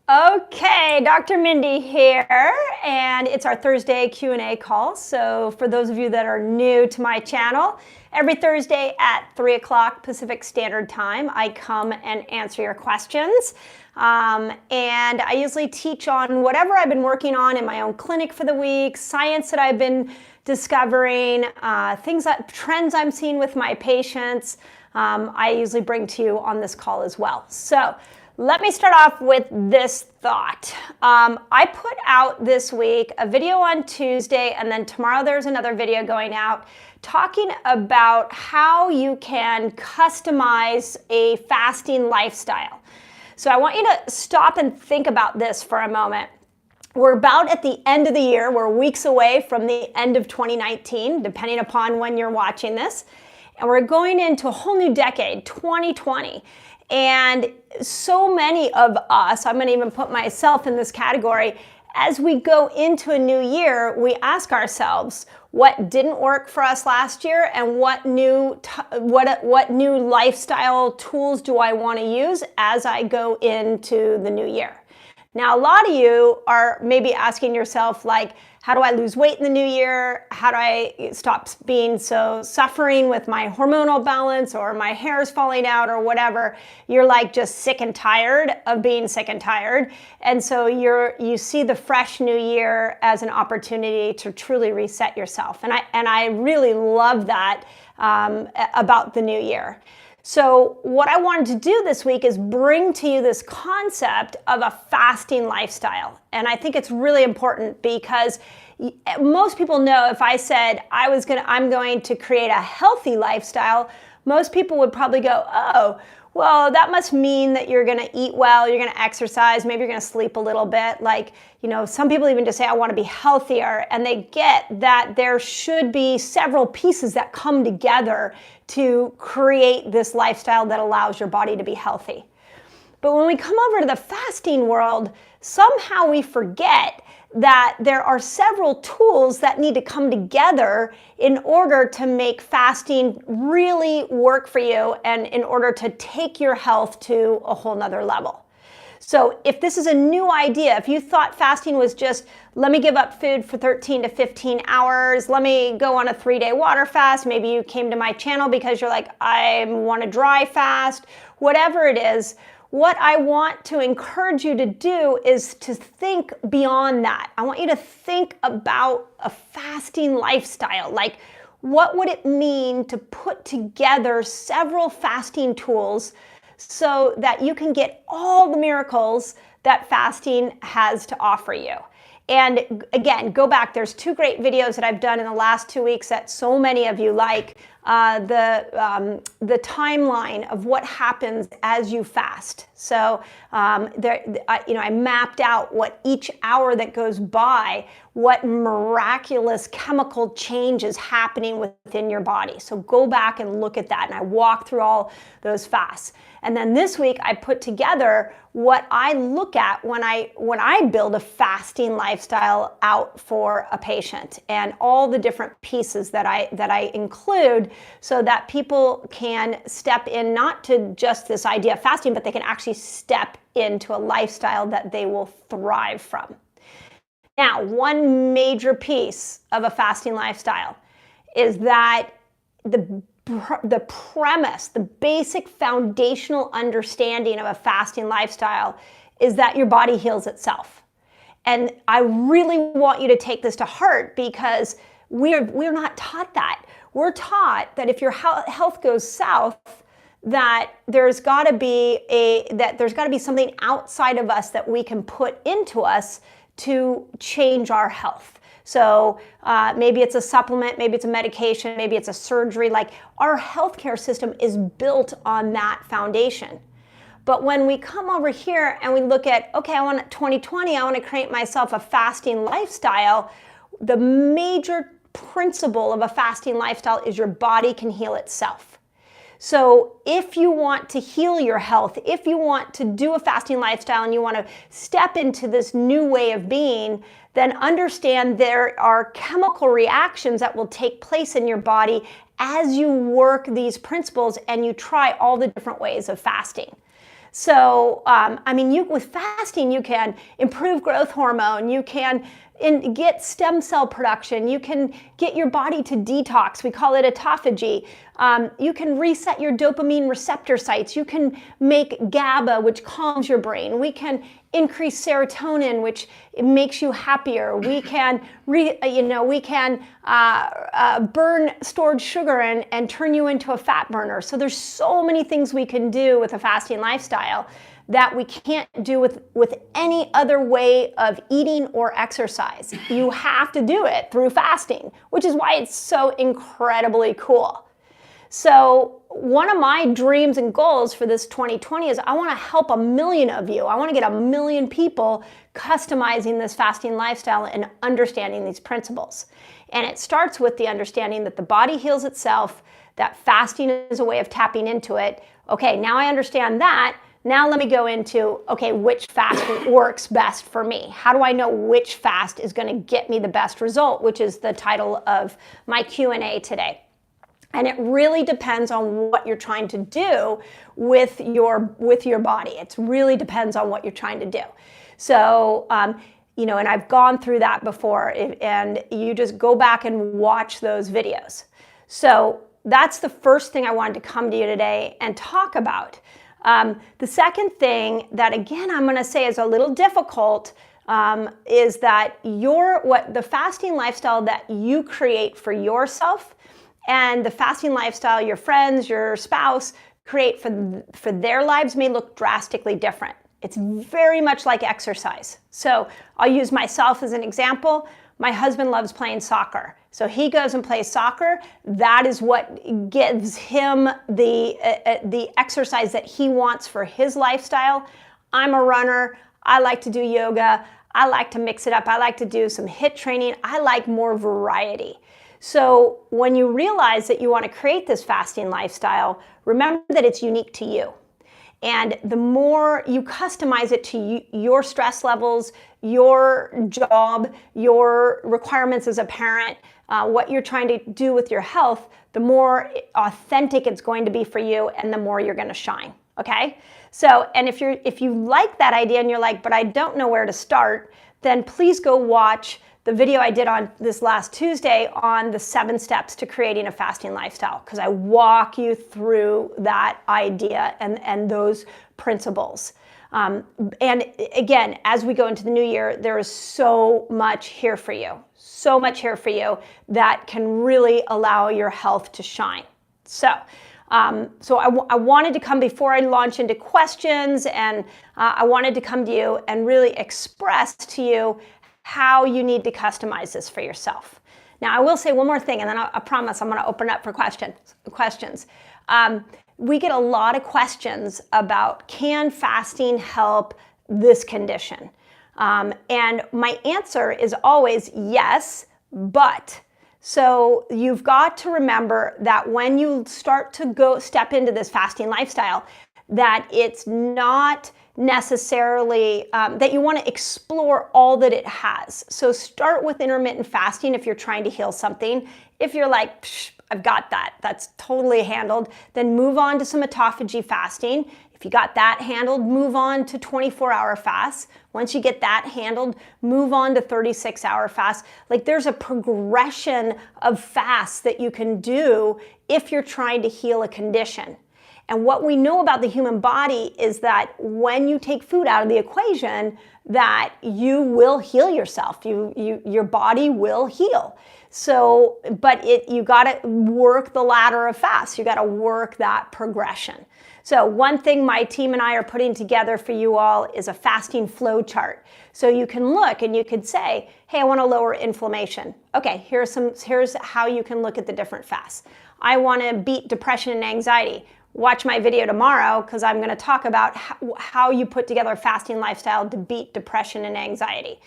Okay, Dr. Mindy here, and it's our Thursday Q&A call. So for those of you that are new to my channel, every Thursday at 3 o'clock Pacific Standard Time, I come and answer your questions. And I usually teach on whatever I've been working on in my own clinic for the week, science that I've been discovering, trends I'm seeing with my patients. I usually bring to you on this call as well. So let me start off with this thought. I put out this week a video on Tuesday, and then tomorrow there's another video going out talking about how you can customize a fasting lifestyle. So I want you to stop and think about this for a moment. We're about at the end of the year. We're weeks away from the end of 2019, depending upon when you're watching this. And we're going into a whole new decade, 2020. And so many of us, I'm going to even put myself in this category, as we go into a new year, we ask ourselves what didn't work for us last year and what new lifestyle tools do I want to use as I go into the new year. Now, a lot of you are maybe asking yourself, like, how do I lose weight in the new year? How do I stop being so suffering with my hormonal balance, or my hair is falling out, or whatever? You're like just sick and tired of being sick and tired. And so you see the fresh new year as an opportunity to truly reset yourself. And I really love that about the new year. So what I wanted to do this week is bring to you this concept of a fasting lifestyle. And I think it's really important because most people know if I said I'm going to create a healthy lifestyle, most people would probably go, oh, well, that must mean that you're going to eat well, you're going to exercise, maybe you're going to sleep a little bit. Like, some people even just say, I want to be healthier, and they get that there should be several pieces that come together to create this lifestyle that allows your body to be healthy. But when we come over to the fasting world, somehow we forget that there are several tools that need to come together in order to make fasting really work for you and in order to take your health to a whole nother level. So if this is a new idea, if you thought fasting was just, let me give up food for 13 to 15 hours, let me go on a 3-day water fast, maybe you came to my channel because you're like, I want to dry fast, whatever it is, what I want to encourage you to do is to think beyond that. I want you to think about a fasting lifestyle. Like, what would it mean to put together several fasting tools so that you can get all the miracles that fasting has to offer you? And again, go back. There's 2 great videos that I've done in the last 2 weeks that so many of you like. The timeline of what happens as you fast. So I mapped out what each hour that goes by, what miraculous chemical change is happening within your body. So go back and look at that. And I walk through all those fasts. And then this week I put together what I look at when I build a fasting lifestyle out for a patient, and all the different pieces that I include so that people can step in not to just this idea of fasting, but they can actually step into a lifestyle that they will thrive from. Now, one major piece of a fasting lifestyle is that the premise, the basic foundational understanding of a fasting lifestyle is that your body heals itself. And I really want you to take this to heart because we're not taught that. We're taught that if your health goes south, that there's got to be something outside of us that we can put into us to change our health. So maybe it's a supplement, maybe it's a medication, maybe it's a surgery. Like, our healthcare system is built on that foundation. But when we come over here and we look at, okay, 2020, I want to create myself a fasting lifestyle, the major principle of a fasting lifestyle is your body can heal itself. So if you want to heal your health, if you want to do a fasting lifestyle and you want to step into this new way of being, then understand there are chemical reactions that will take place in your body as you work these principles and you try all the different ways of fasting. So, I mean, with fasting, you can improve growth hormone, you can get stem cell production, you can get your body to detox, we call it autophagy. You can reset your dopamine receptor sites, you can make GABA, which calms your brain, we can increase serotonin, which makes you happier, we can burn stored sugar and turn you into a fat burner. So there's so many things we can do with a fasting lifestyle that we can't do with any other way of eating or exercise. You have to do it through fasting, which is why it's so incredibly cool. So one of my dreams and goals for this 2020 is I want to help 1 million of you. I want to get 1 million people customizing this fasting lifestyle and understanding these principles. And it starts with the understanding that the body heals itself, that fasting is a way of tapping into it. Okay, now I understand that. Now let me go into, okay, which fast works best for me? How do I know which fast is going to get me the best result, which is the title of my Q&A today. And it really depends on what you're trying to do with your body. It really depends on what you're trying to do. So, and I've gone through that before, and you just go back and watch those videos. So that's the first thing I wanted to come to you today and talk about. The second thing that, again, I'm going to say is a little difficult is that the fasting lifestyle that you create for yourself and the fasting lifestyle your friends, your spouse create for their lives may look drastically different. It's very much like exercise. So I'll use myself as an example. My husband loves playing soccer. So he goes and plays soccer. That is what gives him the exercise that he wants for his lifestyle. I'm a runner. I like to do yoga. I like to mix it up. I like to do some HIIT training. I like more variety. So when you realize that you want to create this fasting lifestyle, remember that it's unique to you. And the more you customize it to your stress levels, your job, your requirements as a parent, what you're trying to do with your health, the more authentic it's going to be for you and the more you're going to shine. Okay? So, and if you like that idea and you're like, but I don't know where to start, then please go watch the video I did on this last Tuesday on the 7 steps to creating a fasting lifestyle, because I walk you through that idea and those principles. And again, as we go into the new year, there is so much here for you that can really allow your health to shine. So I wanted to come before I launch into questions, and I wanted to come to you and really express to you how you need to customize this for yourself. Now, I will say one more thing, and then I promise I'm going to open up for questions. We get a lot of questions about, can fasting help this condition? And my answer is always yes, but. So you've got to remember that when you start to step into this fasting lifestyle, that it's not necessarily that you want to explore all that it has. So start with intermittent fasting if you're trying to heal something. If you're like, I've got that, that's totally handled, then move on to some autophagy fasting. If you got that handled, move on to 24-hour fasts. Once you get that handled, move on to 36-hour fasts. Like, there's a progression of fasts that you can do if you're trying to heal a condition. And what we know about the human body is that when you take food out of the equation, that you will heal yourself. Your body will heal. So, but you got to work the ladder of fasts. You got to work that progression. So one thing my team and I are putting together for you all is a fasting flow chart. So you can look and you could say, hey, I want to lower inflammation. Okay, here's how you can look at the different fasts. I want to beat depression and anxiety. Watch my video tomorrow, because I'm going to talk about how you put together a fasting lifestyle to beat depression and anxiety.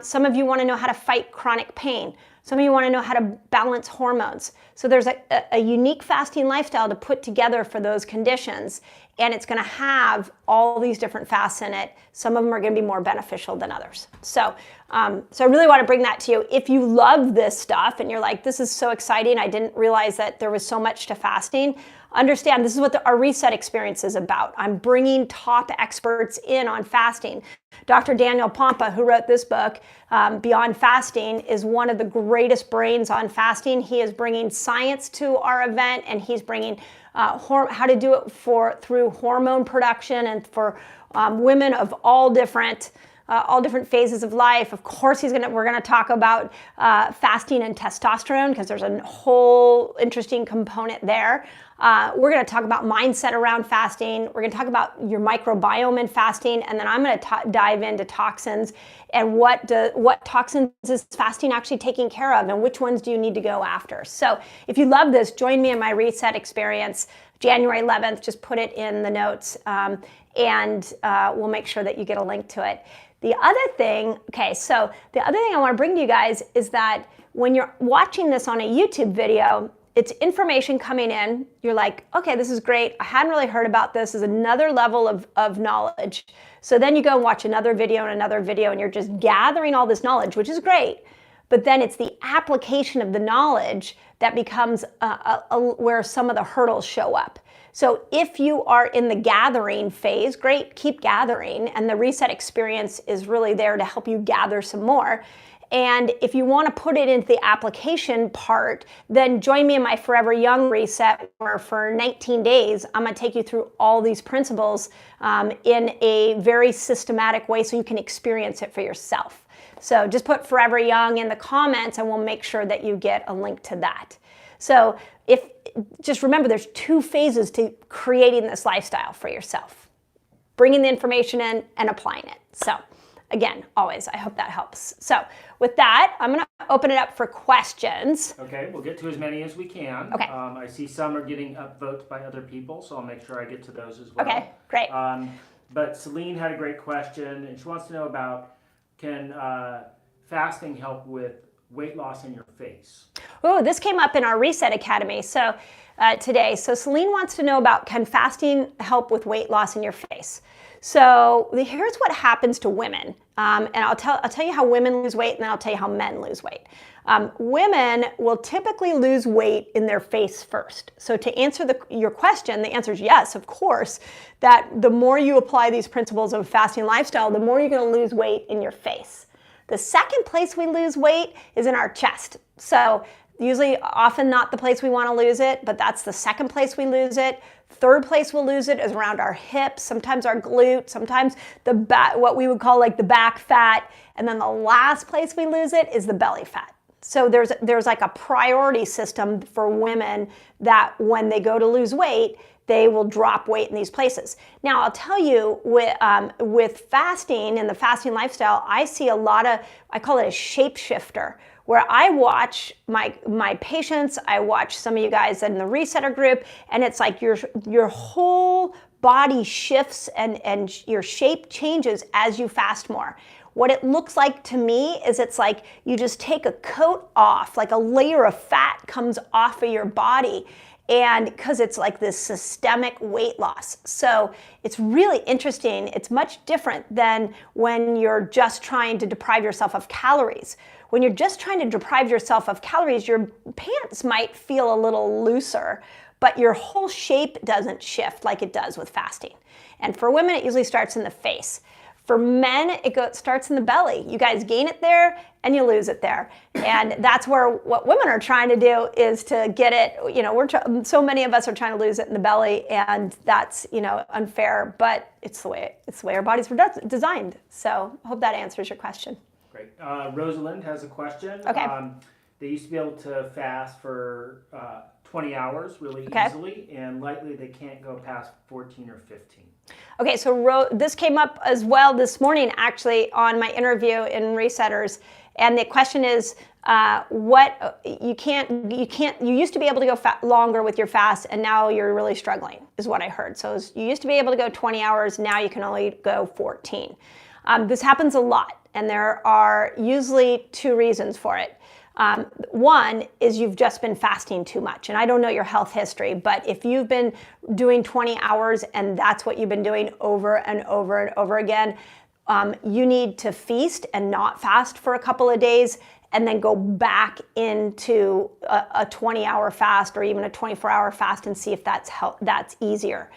Some of you want to know how to fight chronic pain. Some of you want to know how to balance hormones. So there's a unique fasting lifestyle to put together for those conditions, and it's going to have all these different fasts in it. Some of them are going to be more beneficial than others. So I really want to bring that to you. If you love this stuff and you're like, this is so exciting, I didn't realize that there was so much to fasting, understand this is what our reset experience is about. I'm bringing top experts in on fasting. Dr. Daniel Pompa, who wrote this book, Beyond Fasting, is one of the greatest brains on fasting. He is bringing science to our event, and he's bringing how to do it through hormone production and for women of all different phases of life. Of course, we're gonna talk about fasting and testosterone, because there's a whole interesting component there. We're gonna talk about mindset around fasting. We're gonna talk about your microbiome in fasting, and then I'm gonna dive into toxins and what toxins is fasting actually taking care of, and which ones do you need to go after. So if you love this, join me in my reset experience, January 11th. Just put it in the notes, and we'll make sure that you get a link to it. The other thing I want to bring to you guys is that when you're watching this on a YouTube video, it's information coming in. You're like, okay, this is great. I hadn't really heard about this. This is another level of knowledge. So then you go and watch another video and another video, and you're just gathering all this knowledge, which is great. But then it's the application of the knowledge that becomes where some of the hurdles show up. So if you are in the gathering phase, great, keep gathering. And the reset experience is really there to help you gather some more. And if you want to put it into the application part, then join me in my Forever Young reset, where for 19 days, I'm going to take you through all these principles in a very systematic way so you can experience it for yourself. So just put Forever Young in the comments, and we'll make sure that you get a link to that. So just remember, there's 2 phases to creating this lifestyle for yourself: bringing the information in and applying it. So again, always, I hope that helps. So with that, I'm going to open it up for questions. Okay, we'll get to as many as we can. Okay. I see some are getting upvotes by other people, so I'll make sure I get to those as well. Okay, great. But Celine had a great question, and she wants to know about, can fasting help with weight loss in your face? Oh, this came up in our Reset Academy today. So Celine wants to know about, can fasting help with weight loss in your face? So here's what happens to women. And I'll tell you how women lose weight, and then I'll tell you how men lose weight. Women will typically lose weight in their face first. So to answer your question, the answer is yes, of course, that the more you apply these principles of fasting lifestyle, the more you're going to lose weight in your face. The second place we lose weight is in our chest. So usually, often not the place we want to lose it, but that's the second place we lose it. Third place we'll lose it is around our hips, sometimes our glutes, sometimes the back, what we would call like the back fat. And then the last place we lose it is the belly fat. So there's like a priority system for women that when they go to lose weight, they will drop weight in these places. Now, I'll tell you, with fasting and the fasting lifestyle, I see a lot of, I call it a shapeshifter, where I watch my patients, I watch some of you guys in the Resetter group, and it's like your whole body shifts and your shape changes as you fast more. What it looks like to me is it's like you just take a coat off, like a layer of fat comes off of your body, and because it's like this systemic weight loss. So it's really interesting. It's much different than when you're just trying to deprive yourself of calories. When you're just trying to deprive yourself of calories, your pants might feel a little looser, but your whole shape doesn't shift like it does with fasting. And for women, it usually starts in the face. For men, it starts in the belly. You guys gain it there and you lose it there. And that's where what women are trying to do is to get it, so many of us are trying to lose it in the belly, and that's, unfair, but it's the way our bodies were designed. So I hope that answers your question. Great. Rosalind has a question. Okay. They used to be able to fast for 20 hours really easily, and lately they can't go past 14 or 15. Okay, so this came up as well this morning, actually, on my interview in Resetters, and the question is, you used to be able to go longer with your fast, and now you're really struggling, is what I heard. So you used to be able to go 20 hours, now you can only go 14. This happens a lot, and there are usually 2 reasons for it. One is you've just been fasting too much, and I don't know your health history, but if you've been doing 20 hours and that's what you've been doing over and over and over again, you need to feast and not fast for a couple of days, and then go back into a 20-hour fast or even a 24-hour fast and see if that's easier.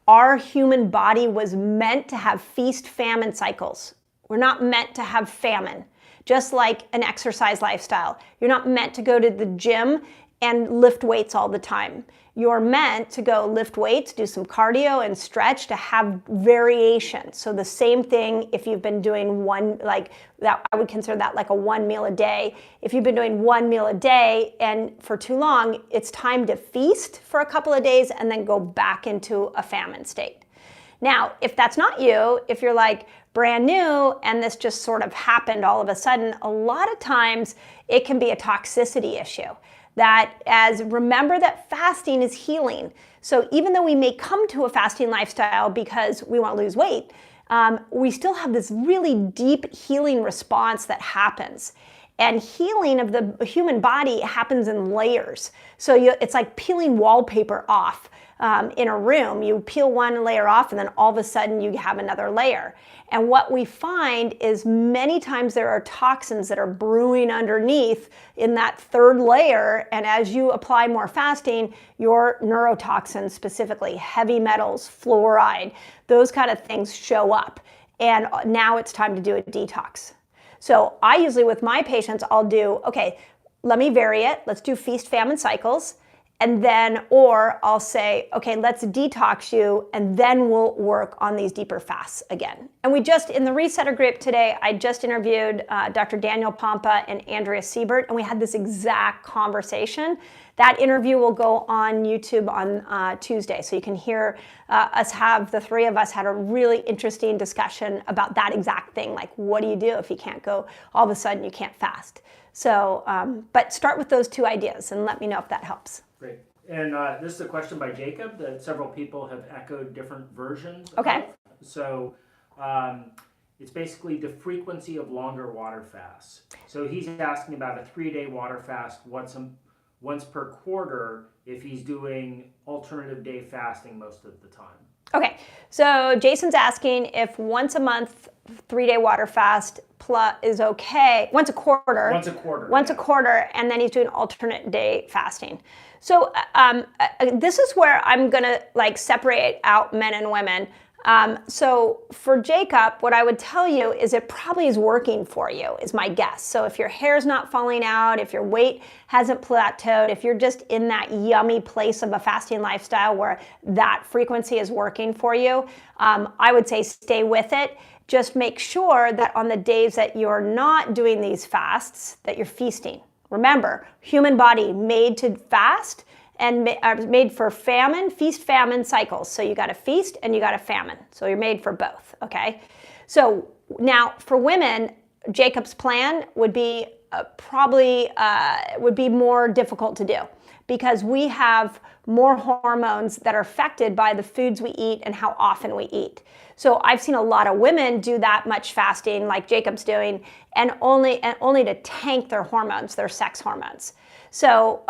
Our human body was meant to have feast-famine cycles. We're not meant to have famine, just like an exercise lifestyle. You're not meant to go to the gym and lift weights all the time. You're meant to go lift weights, do some cardio and stretch to have variation. So the same thing if you've been doing one, like that, I would consider that like a 1 meal a day. If you've been doing 1 meal a day and for too long, it's time to feast for a couple of days and then go back into a famine state. Now, if that's not you, if you're like brand new and this just sort of happened all of a sudden, a lot of times it can be a toxicity issue. Remember that fasting is healing. So even though we may come to a fasting lifestyle because we want to lose weight, we still have this really deep healing response that happens. And healing of the human body happens in layers. So it's like peeling wallpaper off in a room. You peel one layer off and then all of a sudden you have another layer. And what we find is many times there are toxins that are brewing underneath in that third layer. And as you apply more fasting, your neurotoxins, specifically heavy metals, fluoride, those kind of things show up. And now it's time to do a detox. So I usually with my patients, I'll do, okay, let me vary it. Let's do feast famine cycles. And then, or I'll say, okay, let's detox you, and then we'll work on these deeper fasts again. And we just, in the Resetter group today, I just interviewed Dr. Daniel Pompa and Andrea Siebert, and we had this exact conversation. That interview will go on YouTube on Tuesday, so you can hear the three of us had a really interesting discussion about that exact thing, like what do you do if you can't go, all of a sudden you can't fast. So, but start with those two ideas and let me know if that helps. Great. And this is a question by Jacob that several people have echoed different versions Okay. of. So it's basically the frequency of longer water fasts. So he's asking about a 3-day water fast once per quarter if he's doing alternative day fasting most of the time. Okay, so Jason's asking if once a month, 3-day water fast is okay, once a quarter, and then he's doing alternate day fasting. So this is where I'm gonna like separate out men and women. So for Jacob, what I would tell you is it probably is working for you, is my guess. So if your hair's not falling out, if your weight hasn't plateaued, if you're just in that yummy place of a fasting lifestyle where that frequency is working for you, I would say stay with it. Just make sure that on the days that you're not doing these fasts, that you're feasting. Remember, human body made to fast and made for feast-famine cycles. So you got to feast and you got to famine. So you're made for both, okay? So now for women, Jacob's plan would be would be more difficult to do because we have more hormones that are affected by the foods we eat and how often we eat. So I've seen a lot of women do that much fasting like Jacob's doing and only to tank their hormones, their sex hormones. So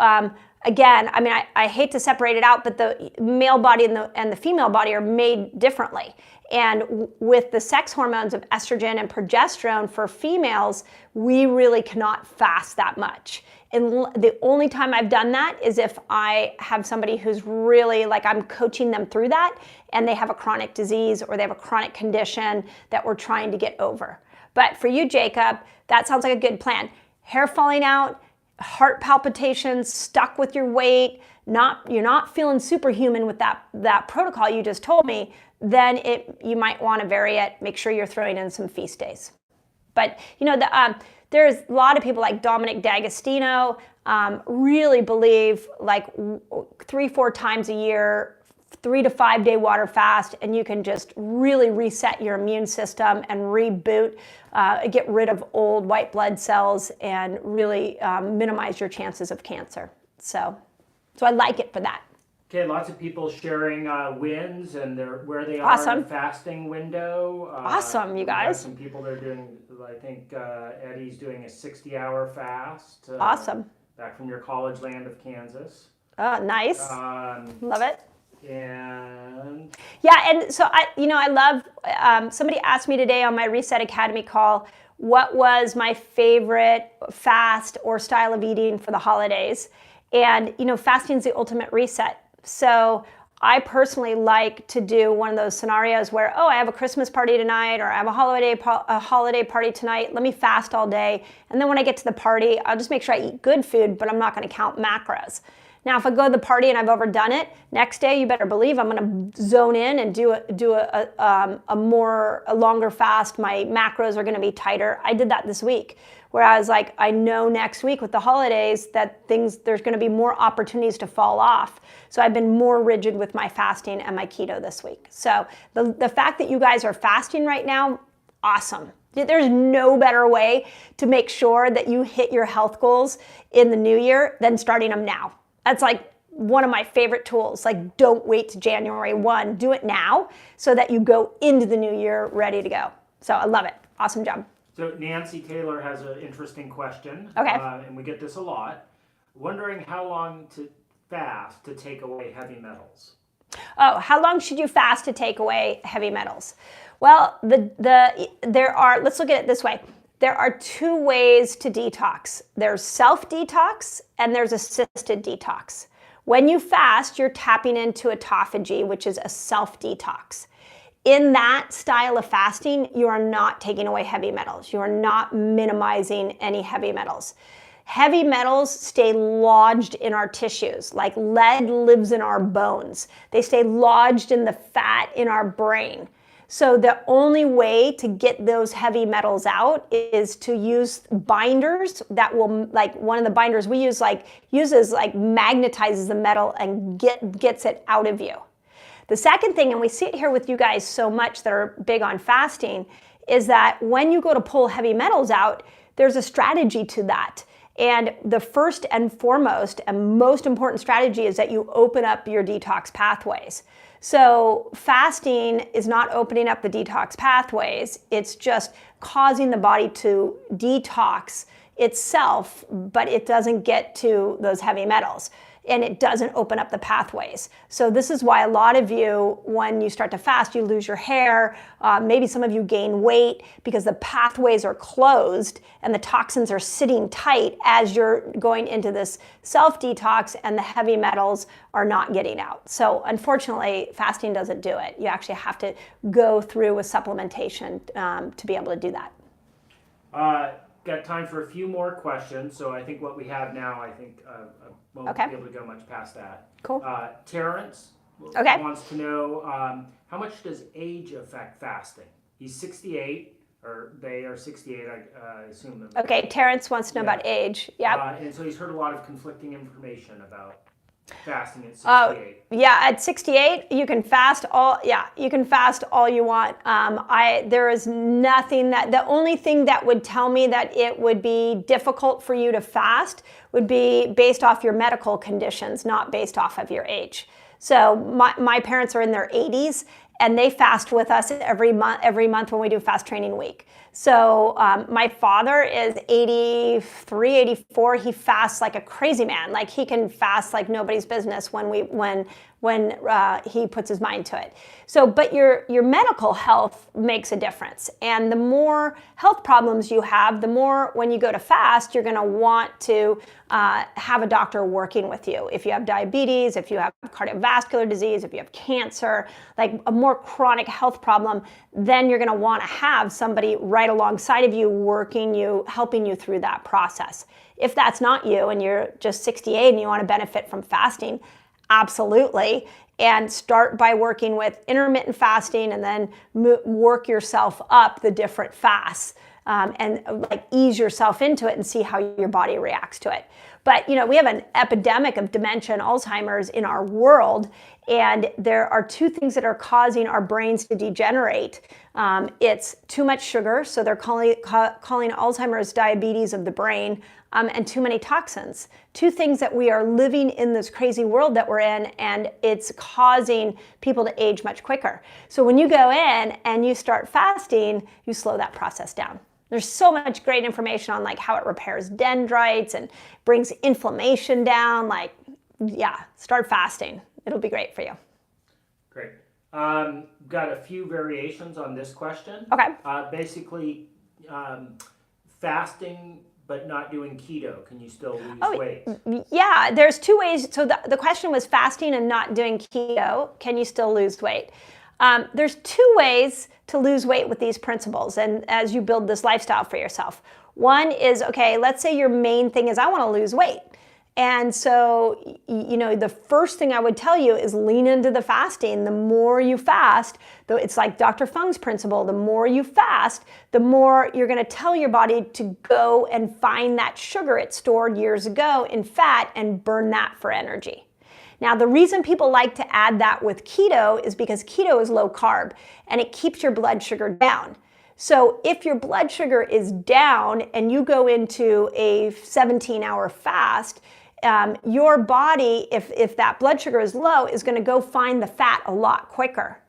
again, I mean, I hate to separate it out, but the male body and the female body are made differently. And with the sex hormones of estrogen and progesterone for females, we really cannot fast that much. And the only time I've done that is if I have somebody who's really like I'm coaching them through that and they have a chronic disease or they have a chronic condition that we're trying to get over. But for you, Jacob, that sounds like a good plan. Hair falling out, heart palpitations, stuck with your weight, you're not feeling superhuman with that protocol you just told me, then you might want to vary it. Make sure you're throwing in some feast days. But you know, there's a lot of people like Dominic D'Agostino really believe like 3-4 times a year, 3 to 5 day water fast, and you can just really reset your immune system and reboot, get rid of old white blood cells and really minimize your chances of cancer. So I like it for that. Okay, lots of people sharing wins and where they are in the fasting window. Awesome, you guys. Some people that are doing, I think Eddie's doing a 60-hour fast. Awesome. Back from your college land of Kansas. Oh, nice. Love it. And yeah, and so I love. Somebody asked me today on my Reset Academy call, what was my favorite fast or style of eating for the holidays. And, fasting is the ultimate reset. So I personally like to do one of those scenarios where, I have a Christmas party tonight, or I have a holiday party tonight. Let me fast all day. And then when I get to the party, I'll just make sure I eat good food, but I'm not going to count macros. Now, if I go to the party and I've overdone it, next day you better believe I'm going to zone in and do a longer fast. My macros are going to be tighter. I did that this week, where I was like, I know next week with the holidays that there's going to be more opportunities to fall off. So I've been more rigid with my fasting and my keto this week. So the fact that you guys are fasting right now, awesome. There's no better way to make sure that you hit your health goals in the new year than starting them now. That's like one of my favorite tools. Like, don't wait to January 1. Do it now so that you go into the new year ready to go. So I love it. Awesome job. So Nancy Taylor has an interesting question. Okay. And we get this a lot. Wondering how long to fast to take away heavy metals. Oh, how long should you fast to take away heavy metals? Well, let's look at it this way. There are two ways to detox. There's self-detox and there's assisted detox. When you fast, you're tapping into autophagy, which is a self-detox. In that style of fasting, you are not taking away heavy metals. You are not minimizing any heavy metals. Heavy metals stay lodged in our tissues, like lead lives in our bones. They stay lodged in the fat in our brain. So the only way to get those heavy metals out is to use binders that will, like one of the binders we use, magnetizes the metal and gets it out of you. The second thing, and we see it here with you guys so much that are big on fasting, is that when you go to pull heavy metals out, there's a strategy to that. And the first and foremost and most important strategy is that you open up your detox pathways. So fasting is not opening up the detox pathways, it's just causing the body to detox itself, but it doesn't get to those heavy metals. And it doesn't open up the pathways. So this is why a lot of you, when you start to fast, you lose your hair. Maybe some of you gain weight because the pathways are closed and the toxins are sitting tight as you're going into this self-detox and the heavy metals are not getting out. So unfortunately, fasting doesn't do it. You actually have to go through with supplementation to be able to do that. Got time for a few more questions. So I think what we have now, I won't be able to go much past that. Cool. Terrence wants to know how much does age affect fasting? He's 68, or they are 68, I assume. Okay, Terrence wants to know about age. Yeah. And so he's heard a lot of conflicting information about fasting at 68. Yeah, at 68, you can fast all you want. There is nothing the only thing that would tell me that it would be difficult for you to fast would be based off your medical conditions, not based off of your age. So my parents are in their 80s and they fast with us every month when we do fast training week. So my father is 83, 84. He fasts like a crazy man. Like he can fast like nobody's business when he puts his mind to it. So, but your medical health makes a difference. And the more health problems you have, the more when you go to fast, you're going to want to have a doctor working with you. If you have diabetes, if you have cardiovascular disease, if you have cancer, like a more chronic health problem, then you're going to want to have somebody right alongside of you, helping you through that process. If that's not you and you're just 68 and you want to benefit from fasting, absolutely. And start by working with intermittent fasting and then work yourself up the different fasts and like ease yourself into it and see how your body reacts to it. But we have an epidemic of dementia and Alzheimer's in our world, and there are two things that are causing our brains to degenerate. It's too much sugar, so they're calling Alzheimer's diabetes of the brain, and too many toxins. Two things that we are living in this crazy world that we're in, and it's causing people to age much quicker. So when you go in and you start fasting, you slow that process down. There's so much great information on like how it repairs dendrites and brings inflammation down. Like, yeah, start fasting. It'll be great for you. Great. Got a few variations on this question. Okay. Basically, fasting but not doing keto, can you still lose weight? Yeah, there's two ways. So the question was fasting and not doing keto. Can you still lose weight? There's two ways to lose weight with these principles and as you build this lifestyle for yourself. One is, okay, let's say your main thing is I want to lose weight. And so, the first thing I would tell you is lean into the fasting. The more you fast, though it's like Dr. Fung's principle, the more you fast, the more you're going to tell your body to go and find that sugar it stored years ago in fat and burn that for energy. Now, the reason people like to add that with keto is because keto is low carb and it keeps your blood sugar down. So if your blood sugar is down and you go into a 17-hour fast, your body, if that blood sugar is low, is going to go find the fat a lot quicker.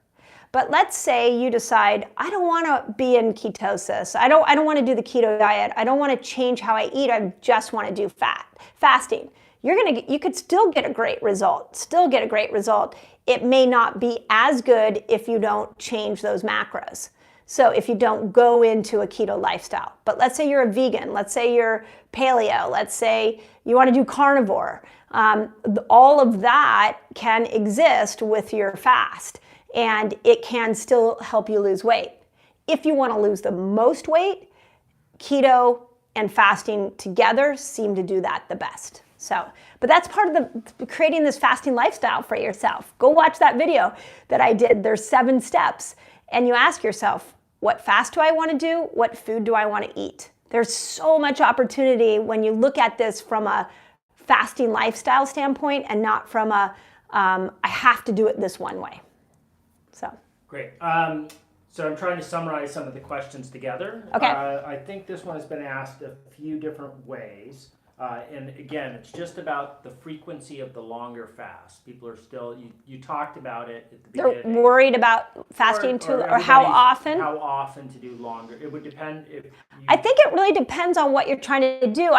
But let's say you decide, I don't want to be in ketosis. I don't want to do the keto diet. I don't want to change how I eat. I just want to do fasting. You could still get a great result. It may not be as good if you don't change those macros. So if you don't go into a keto lifestyle. But let's say you're a vegan, let's say you're paleo, let's say you want to do carnivore. All of that can exist with your fast and it can still help you lose weight. If you want to lose the most weight, keto and fasting together seem to do that the best. But that's part of creating this fasting lifestyle for yourself. Go watch that video that I did. There's 7 steps. And you ask yourself, what fast do I want to do? What food do I want to eat? There's so much opportunity when you look at this from a fasting lifestyle standpoint and not from a, I have to do it this one way. So. Great. So I'm trying to summarize some of the questions together. Okay. I think this one has been asked a few different ways. And again, it's just about the frequency of the longer fast. People are still, you talked about it at the beginning. They're worried about fasting or how often? How often to do longer. It would depend if I think it really depends on what you're trying to do.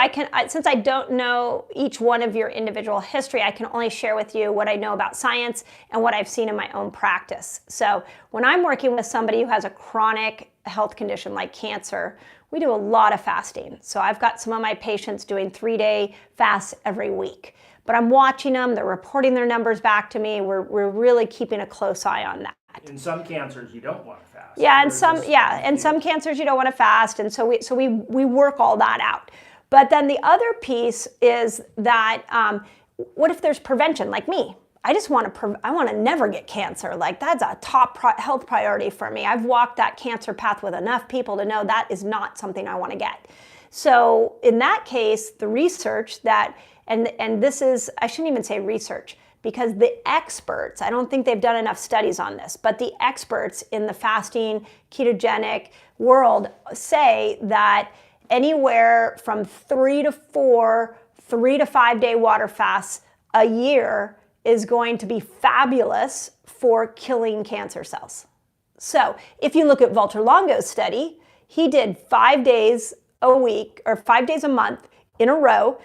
Since I don't know each one of your individual history, I can only share with you what I know about science and what I've seen in my own practice. So when I'm working with somebody who has a chronic health condition like cancer, we do a lot of fasting. So I've got some of my patients doing 3-day fasts every week. But I'm watching them, they're reporting their numbers back to me. We're really keeping a close eye on that. In some cancers you don't want to fast. Yeah, and some cancers you don't want to fast, and so we work all that out. But then the other piece is that what if there's prevention, like me? I want to never get cancer. Like that's a top health priority for me. I've walked that cancer path with enough people to know that is not something I want to get. So in that case, the research that, and this is, I shouldn't even say research, because the experts, I don't think they've done enough studies on this, but the experts in the fasting ketogenic world say that anywhere from 3 to 4, 3 to 5 day water fasts a year is going to be fabulous for killing cancer cells. So if you look at Walter Longo's study, he did 5 days a week or 5 days a month in a row,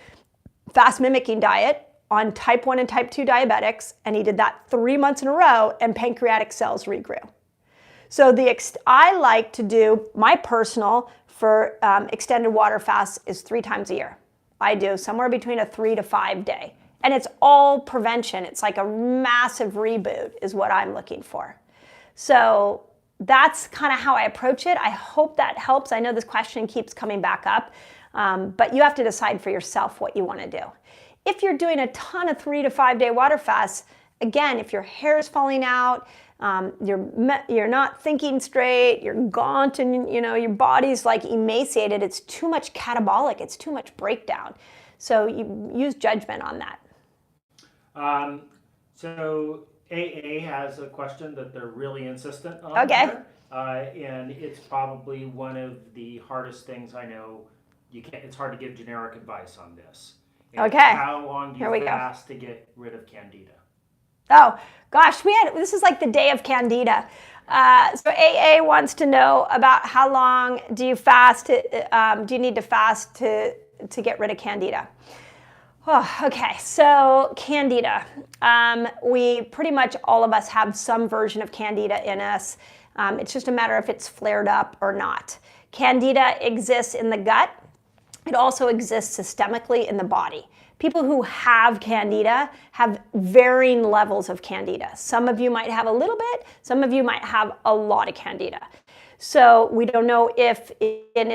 fast mimicking diet on type 1 and type 2 diabetics, and he did that 3 months in a row, and pancreatic cells regrew. So I like to do, my personal for extended water fasts is 3 times a year. I do somewhere between a 3 to 5 day. And it's all prevention. It's like a massive reboot is what I'm looking for. So that's kind of how I approach it. I hope that helps. I know this question keeps coming back up, but you have to decide for yourself what you want to do. If you're doing a ton of 3 to 5 day water fasts, again, if your hair is falling out, you're not thinking straight, you're gaunt, and your body's like emaciated, it's too much catabolic, it's too much breakdown. So you use judgment on that. So AA has a question that they're really insistent on. Okay. Here, and it's probably one of the hardest things I know. It's hard to give generic advice on this. And okay. How long do you fast to get rid of candida? Oh gosh, this is like the day of candida. So AA wants to know about how long do you fast? Do you need to fast to get rid of candida? Oh, okay, so candida. We pretty much all of us have some version of candida in us. It's just a matter if it's flared up or not. Candida exists in the gut. It also exists systemically in the body. People who have Candida have varying levels of Candida. Some of you might have a little bit, some of you might have a lot of Candida. So we don't know if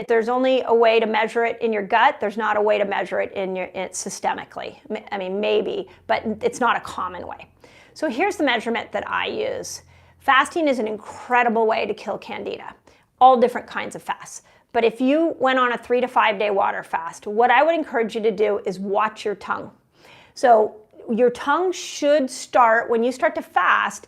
there's only a way to measure it in your gut. There's not a way to measure it systemically. I mean, maybe, but it's not a common way. So here's the measurement that I use. Fasting is an incredible way to kill Candida. All different kinds of fasts. But if you went on a 3 to 5 day water fast, what I would encourage you to do is watch your tongue. So your tongue should start, when you start to fast,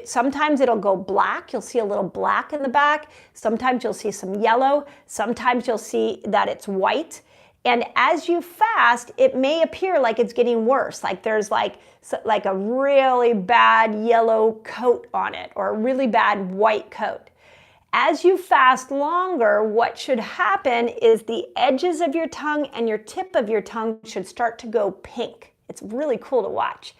sometimes it'll go black. You'll see a little black in the back. Sometimes you'll see some yellow. Sometimes you'll see that it's white. And as you fast, it may appear like it's getting worse, like there's like a really bad yellow coat on it or a really bad white coat. As you fast longer, what should happen is the edges of your tongue and your tip of your tongue should start to go pink. It's really cool to watch.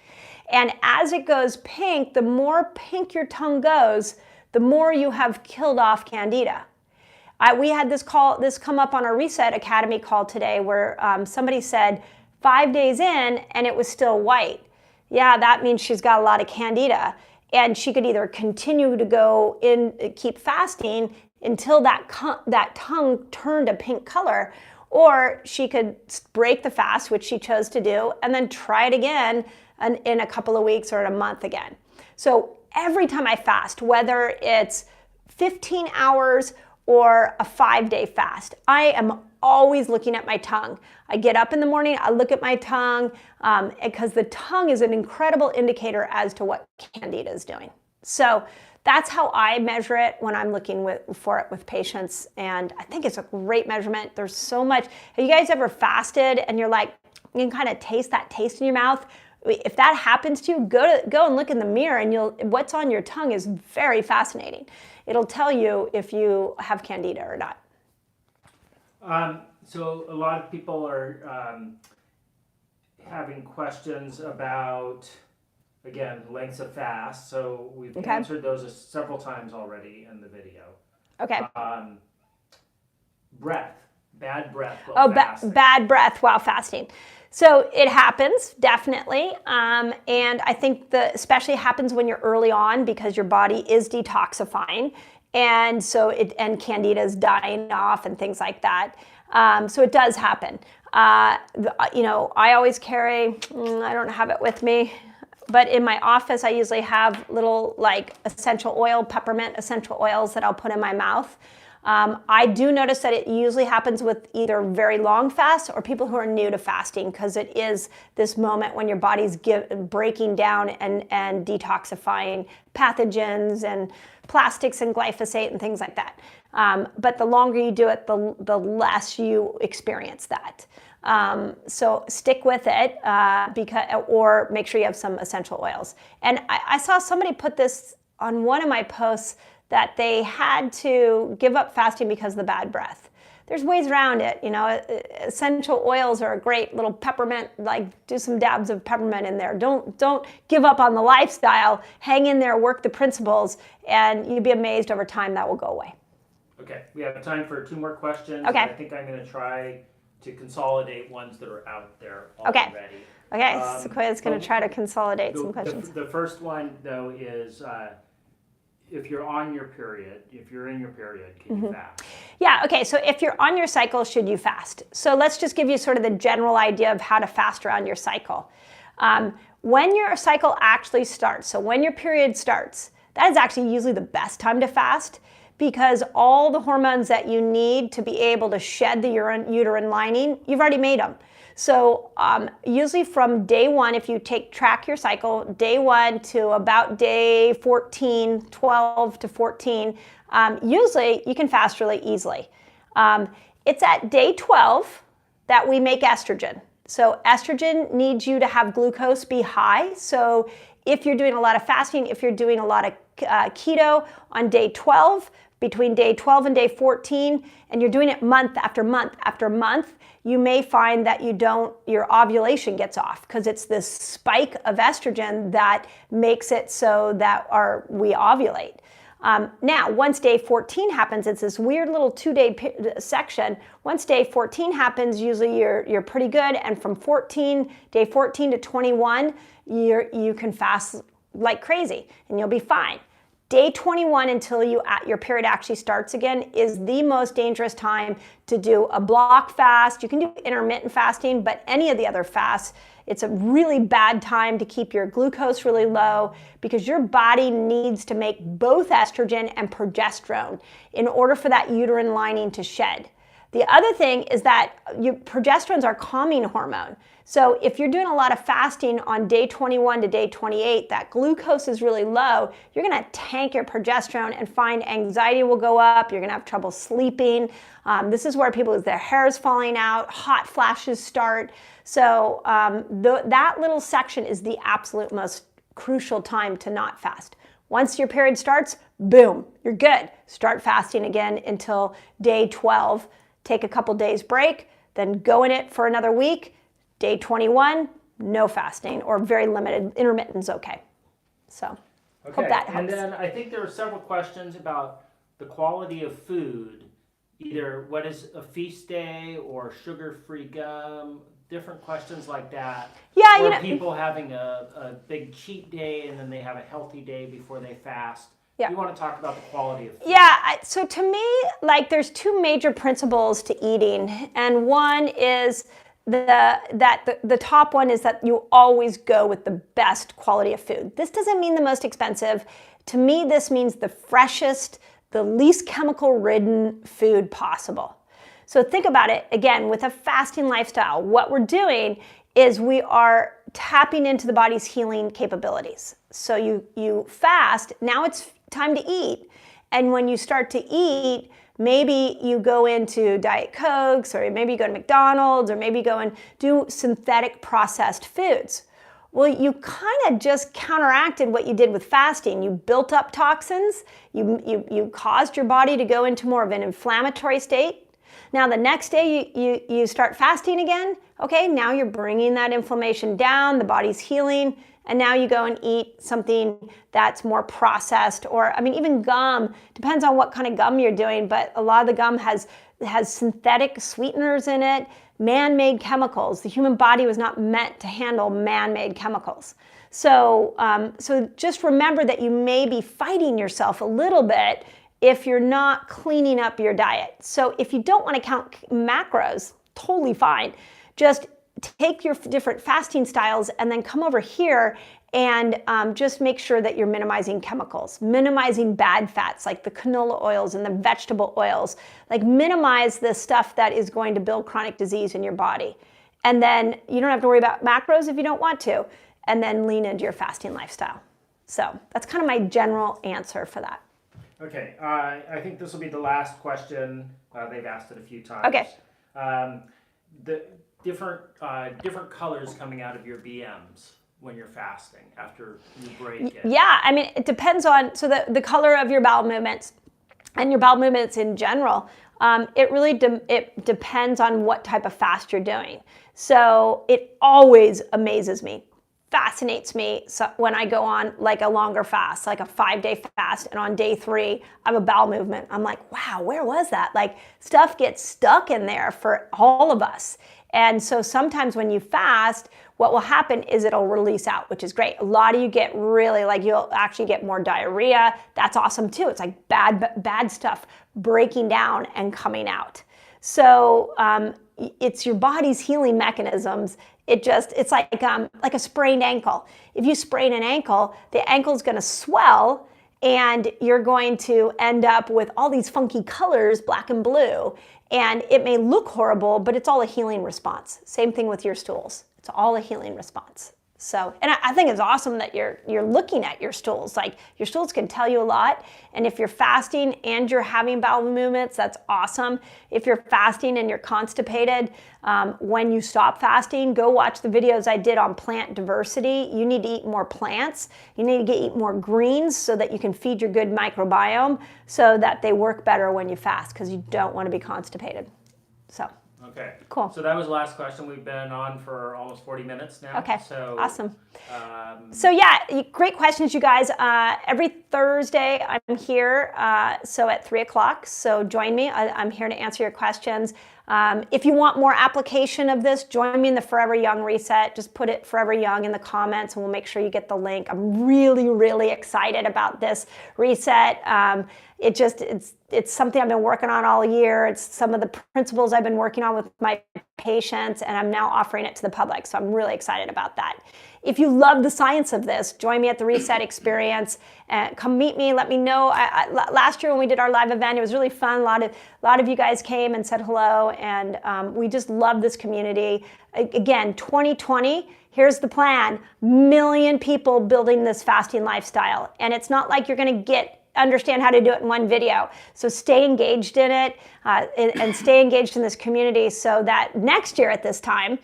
And as it goes pink, the more pink your tongue goes, the more you have killed off Candida. We had this come up on our Reset Academy call today where somebody said 5 days in and it was still white. Yeah, that means she's got a lot of Candida. And she could either continue to go in, keep fasting until that tongue turned a pink color, or she could break the fast, which she chose to do, and then try it again in a couple of weeks or in a month again. So every time I fast, whether it's 15 hours or a 5 day fast, I am always looking at my tongue. I get up in the morning, I look at my tongue, because the tongue is an incredible indicator as to what Candida is doing. So that's how I measure it when I'm looking for it with patients, and I think it's a great measurement. There's so much. Have you guys ever fasted and you're like, you can kind of taste that taste in your mouth? If that happens to you, go and look in the mirror, and what's on your tongue is very fascinating. It'll tell you if you have Candida or not. So a lot of people are having questions about, again, lengths of fast. So we've answered those several times already in the video. Okay. Breath, bad breath while fasting. Bad breath while fasting. So it happens, definitely. And I think especially happens when you're early on because your body is detoxifying. And so and Candida is dying off and things like that. So it does happen. I always carry, I don't have it with me, but in my office, I usually have little like peppermint essential oils that I'll put in my mouth. I do notice that it usually happens with either very long fasts or people who are new to fasting, because it is this moment when your body's breaking down and detoxifying pathogens and plastics and glyphosate and things like that. But the longer you do it, the less you experience that. So stick with it or make sure you have some essential oils. And I saw somebody put this on one of my posts that they had to give up fasting because of the bad breath. There's ways around it. Essential oils are a great little peppermint, like do some dabs of peppermint in there. Don't give up on the lifestyle. Hang in there, work the principles, and you'll be amazed over time that will go away. Okay, we have time for 2 more questions. Okay. I think I'm going to try to consolidate ones that are out there already. Okay, Sequoia's going to try to consolidate some questions. The first one, though, is if you're in your period, can you fast? Yeah, okay, so if you're on your cycle, should you fast? So let's just give you sort of the general idea of how to fast around your cycle. When your cycle actually starts, so when your period starts, that is actually usually the best time to fast, because all the hormones that you need to be able to shed the uterine lining, you've already made them. So usually from day 1, if you track your cycle, day 1 to about day 14, 12 to 14, usually you can fast really easily. It's at day 12 that we make estrogen. So estrogen needs you to have glucose be high. So if you're doing a lot of fasting, if you're doing a lot of keto on day 12, between day 12 and day 14, and you're doing it month after month after month, you may find that your ovulation gets off, because it's this spike of estrogen that makes it so that we ovulate. Now, once day 14 happens, it's this weird little 2-day section. Once day 14 happens, usually you're pretty good, and from day 14 to 21, you can fast like crazy, and you'll be fine. Day 21 until your period actually starts again is the most dangerous time to do a block fast. You can do intermittent fasting, but any of the other fasts, it's a really bad time to keep your glucose really low because your body needs to make both estrogen and progesterone in order for that uterine lining to shed. The other thing is that progesterone's our calming hormone. So if you're doing a lot of fasting on day 21 to day 28, that glucose is really low, you're gonna tank your progesterone and find anxiety will go up, you're gonna have trouble sleeping. This is where people, their hair is falling out, hot flashes start. So that little section is the absolute most crucial time to not fast. Once your period starts, boom, you're good. Start fasting again until day 12. Take a couple days break, then go in it for another week. Day 21, no fasting or very limited. Intermittent's okay. So, hope that helps. And then I think there are several questions about the quality of food. Either what is a feast day or sugar-free gum, different questions like that. Yeah, or people having a big cheat day and then they have a healthy day before they fast. Yeah. You want to talk about the quality of food. Yeah, so to me, like there's two major principles to eating. And one is the top one is that you always go with the best quality of food. This doesn't mean the most expensive. To me, this means the freshest, the least chemical-ridden food possible. So think about it, again, with a fasting lifestyle, what we're doing is we are tapping into the body's healing capabilities. So you fast, now it's time to eat. And when you start to eat, maybe you go into Diet Cokes, or maybe you go to McDonald's, or maybe you go and do synthetic processed foods. Well, you kind of just counteracted what you did with fasting. You built up toxins, you caused your body to go into more of an inflammatory state. Now the next day you start fasting again, okay, now you're bringing that inflammation down, the body's healing, and now you go and eat something that's more processed, or I mean even gum, depends on what kind of gum you're doing, but a lot of the gum has synthetic sweeteners in it, man-made chemicals. The human body was not meant to handle man-made chemicals. So, so just remember that you may be fighting yourself a little bit if you're not cleaning up your diet. So if you don't want to count macros, totally fine. Just take your different fasting styles and then come over here and just make sure that you're minimizing chemicals, minimizing bad fats like the canola oils and the vegetable oils, like minimize the stuff that is going to build chronic disease in your body. And then you don't have to worry about macros if you don't want to, and then lean into your fasting lifestyle. So that's kind of my general answer for that. Okay, I think this will be the last question. They've asked it a few times. Okay. The different colors coming out of your BMs when you're fasting after you break it. Yeah, I mean, it depends on, so the color of your bowel movements and your bowel movements in general, it really it depends on what type of fast you're doing. So it always amazes me, fascinates me when I go on like a longer fast, like a 5-day fast, and on day 3, I have a bowel movement. I'm like, wow, where was that? Like stuff gets stuck in there for all of us. And so sometimes when you fast, what will happen is it'll release out, which is great. A lot of you get really, like you'll actually get more diarrhea. That's awesome too. It's like bad stuff breaking down and coming out. So it's your body's healing mechanisms. It's like a sprained ankle. If you sprain an ankle, the ankle's gonna swell and you're going to end up with all these funky colors, black and blue. And it may look horrible, but it's all a healing response. Same thing with your stools. It's all a healing response. So, and I think it's awesome that you're looking at your stools. Like your stools can tell you a lot. And if you're fasting and you're having bowel movements, that's awesome. If you're fasting and you're constipated, when you stop fasting, go watch the videos I did on plant diversity. You need to eat more plants. You need to eat more greens so that you can feed your good microbiome so that they work better when you fast, because you don't want to be constipated. So. Okay. Cool. So that was the last question. We've been on for almost 40 minutes now. Okay. So awesome. So yeah, great questions, you guys. Thursday, I'm here, so at 3 o'clock. So join me. I'm here to answer your questions. If you want more application of this, join me in the Forever Young Reset. Just put it Forever Young in the comments and we'll make sure you get the link. I'm really, really excited about this reset. It's something I've been working on all year. It's some of the principles I've been working on with my patients, and I'm now offering it to the public. So I'm really excited about that. If you love the science of this, join me at the Reset Experience. Come meet me. Let me know. Last year when we did our live event, it was really fun. A lot of you guys came and said hello, and we just love this community. Again, 2020. Here's the plan: million people building this fasting lifestyle, and it's not like you're going to understand how to do it in one video. So stay engaged in it and stay engaged in this community so that next year at this time,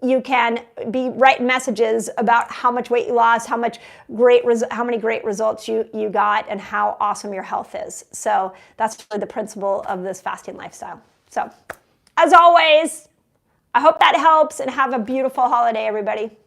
you can be writing messages about how much weight you lost, how many great results you got, and how awesome your health is. So that's really the principle of this fasting lifestyle. So as always, I hope that helps, and have a beautiful holiday, everybody.